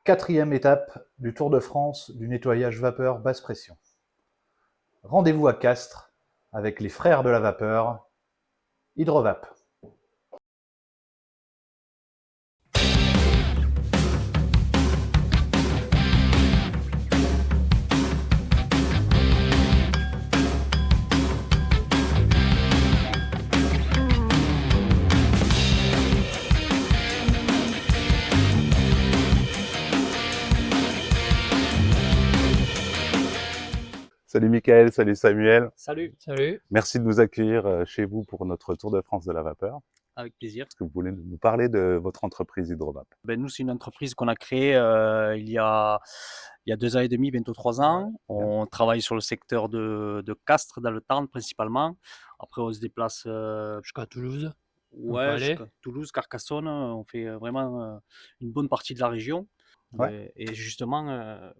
Quatrième étape du Tour de France du nettoyage vapeur basse pression. Rendez-vous à Castres avec les frères de la vapeur, Hydrovap. Salut Mickaël, salut Samuel. Salut, Merci de nous accueillir chez vous pour notre Tour de France de la vapeur. avec plaisir. Est-ce que vous voulez nous parler de votre entreprise Hydrovap? Nous, c'est une entreprise qu'on a créée il y a 2 ans et demi, bientôt 3 ans. On travaille sur le secteur de Castres, dans le Tarn principalement. Après, on se déplace Jusqu'à Toulouse. jusqu'à Toulouse, Carcassonne. On fait vraiment une bonne partie de la région. Ouais. Et justement,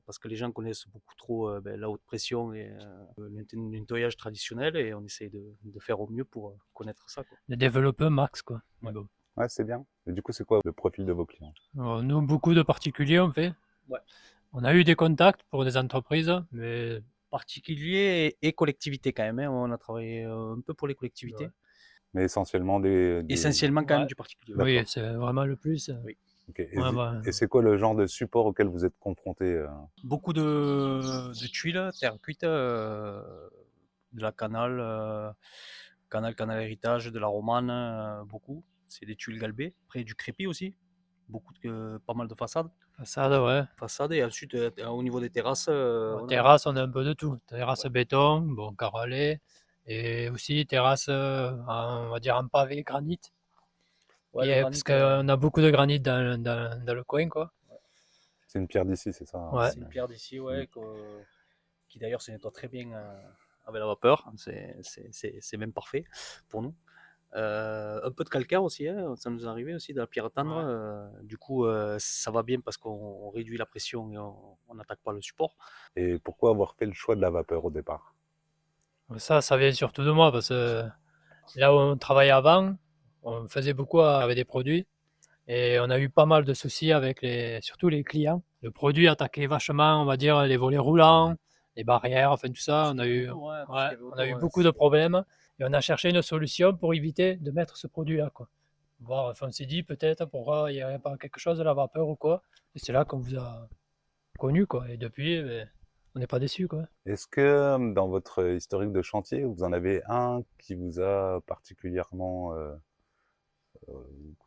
parce que les gens connaissent beaucoup trop la haute pression et le nettoyage traditionnel, et on essaye de faire au mieux pour connaître ça, quoi. Le développeur max, quoi. Ouais. Bon. Ouais, c'est bien. Et du coup, c'est quoi le profil de vos clients? Alors, nous, beaucoup de particuliers, on fait. Ouais. On a eu des contacts pour des entreprises, mais Particuliers et collectivités quand même, hein. On a travaillé un peu pour les collectivités. Ouais. Mais essentiellement des... Essentiellement quand même Ouais. du particulier. D'accord. oui, c'est vraiment le plus. Oui. Ok. Et, Ouais, bah, et c'est quoi le genre de support auquel vous êtes confronté? Beaucoup de tuiles, terre cuite, de la canal héritage, de la romane, beaucoup. C'est des tuiles galbées. Après du crépi aussi, pas mal de façades. façade, ouais. Façades, et ensuite au niveau des terrasses, on a- Terrasse, on a un peu de tout. Terrasse béton, bon, carrelé. Et aussi terrasse, on va dire en pavé, granit. Ouais, le Parce granit, qu'on a beaucoup de granit dans le coin, quoi. C'est une pierre d'ici, c'est ça? Ouais. c'est une pierre d'ici, ouais, qui d'ailleurs se nettoie très bien avec la vapeur. C'est même parfait pour nous. Un peu de calcaire aussi, hein, ça nous est arrivé aussi, de la pierre tendre. Ouais. Du coup, ça va bien parce qu'on réduit la pression et on n'attaque pas le support. Et pourquoi avoir fait le choix de la vapeur au départ? Ça vient surtout de moi parce que là où on travaillait avant, on faisait beaucoup avec des produits et on a eu pas mal de soucis avec surtout les clients. Le produit attaquait vachement, on va dire, les volets roulants, les barrières, enfin tout ça. On a eu, on a eu beaucoup de problèmes et on a cherché une solution pour éviter de mettre ce produit-là, quoi. Voir, enfin, on s'est dit peut-être pourquoi il n'y aurait pas quelque chose de la vapeur ou quoi. Et c'est là qu'on vous a connu, quoi. Et depuis, on n'est pas déçus, quoi. Est-ce que dans votre historique de chantier, vous en avez un qui vous a particulièrement... que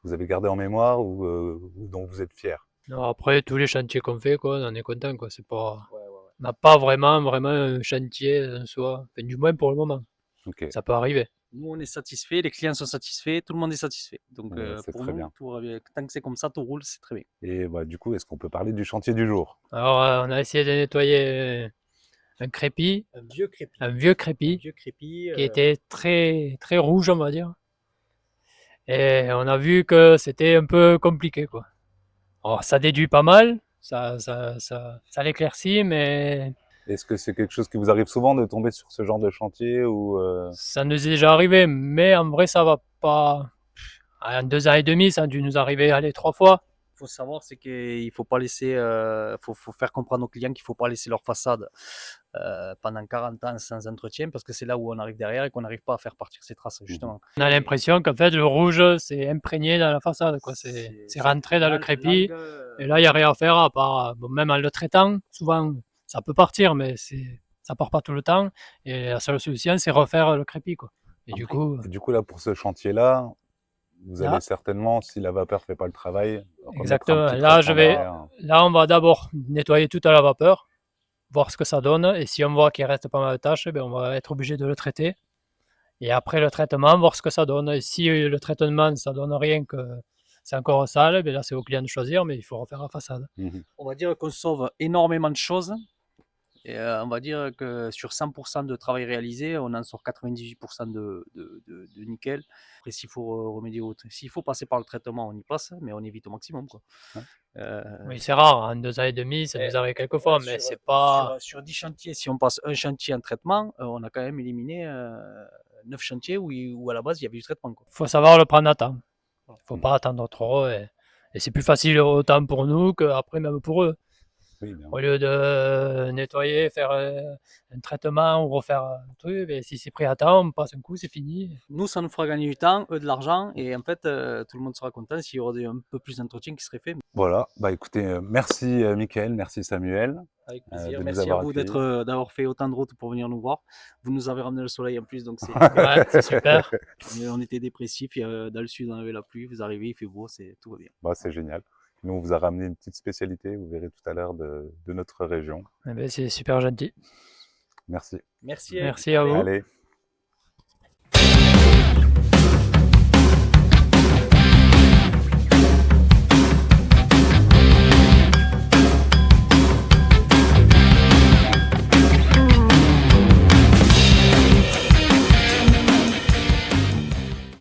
vous avez gardé en mémoire ou dont vous êtes fier? Non, après, tous les chantiers qu'on fait, quoi, on est content, quoi. C'est pas, Ouais. on n'a pas vraiment un chantier en soi. Enfin, du moins pour le moment. Ok. Ça peut arriver. Nous, on est satisfait, les clients sont satisfaits, tout le monde est satisfait. Donc, C'est pour très nous, bien. tant que c'est comme ça, tout roule, c'est très bien. Et bah, du coup, est-ce qu'on peut parler du chantier du jour? Alors, on a essayé de nettoyer un crépi, Un vieux crépi. un vieux crépi, qui était très, très rouge, on va dire. Et on a vu que c'était un peu compliqué, quoi. Alors, ça déduit pas mal, ça l'éclaircit, mais Est-ce que c'est quelque chose qui vous arrive souvent de tomber sur ce genre de chantier ou ça nous est déjà arrivé. Mais en vrai, ça va pas. En 2 ans et demi, ça a dû nous arriver, allez, 3 fois. Il faut savoir, c'est qu'il faut pas laisser, faut faire comprendre aux clients qu'il faut pas laisser leur façade pendant 40 ans sans entretien, parce que c'est là où on arrive derrière et qu'on n'arrive pas à faire partir ces traces, justement. On a l'impression qu'en fait, le rouge, c'est imprégné dans la façade, quoi. C'est rentré dans le crépi. Et là, il n'y a rien à faire à part, bon, même en le traitant, souvent, ça peut partir, mais ça part pas tout le temps. Et la seule solution, c'est refaire le crépi, quoi. Et du coup, là, pour ce chantier-là, vous là, allez certainement, si la vapeur fait pas le travail, remettre un exactement. petit Là, traitement derrière. là, on va d'abord nettoyer tout à la vapeur, voir ce que ça donne. Et si on voit qu'il reste pas mal de tâches, on va être obligé de le traiter. Et après le traitement, voir ce que ça donne. Et si le traitement, ça donne rien, que c'est encore sale, là, c'est au client de choisir, mais il faut refaire la façade. On va dire qu'on sauve énormément de choses. Et on va dire que sur 100% de travail réalisé, on en sort 98% de nickel. Après, s'il faut remédier s'il faut passer par le traitement, on y passe, mais on évite au maximum, quoi. Oui, c'est rare, en 2 ans et demi, ça nous arrive quelques fois, mais c'est pas. Sur 10 chantiers, si on passe un chantier en traitement, on a quand même éliminé 9 chantiers où à la base il y avait du traitement, quoi. Faut savoir le prendre à temps. Faut pas attendre trop. Et Et c'est plus facile autant pour nous qu'après même pour eux. Oui, bien. Au lieu de nettoyer, faire un traitement ou refaire un truc, ben, si c'est pris à temps, on passe un coup, c'est fini. Nous, ça nous fera gagner du temps, eux de l'argent, et en fait, tout le monde sera content s'il y aurait un peu plus d'entretien qui serait fait. Voilà, bah écoutez, merci Mickaël, merci Samuel Avec de plaisir. nous Merci à avoir vous accueillis. d'avoir fait autant de routes pour venir nous voir. Vous nous avez ramené le soleil en plus, donc c'est Ouais, c'est super. on était dépressifs. Dans le sud, on avait la pluie. Vous arrivez, il fait beau, tout va bien. Bah, c'est génial. Nous, on vous a ramené une petite spécialité, vous verrez tout à l'heure, de notre région. Eh ben, c'est super gentil. Merci. Merci. Merci à vous. Allez.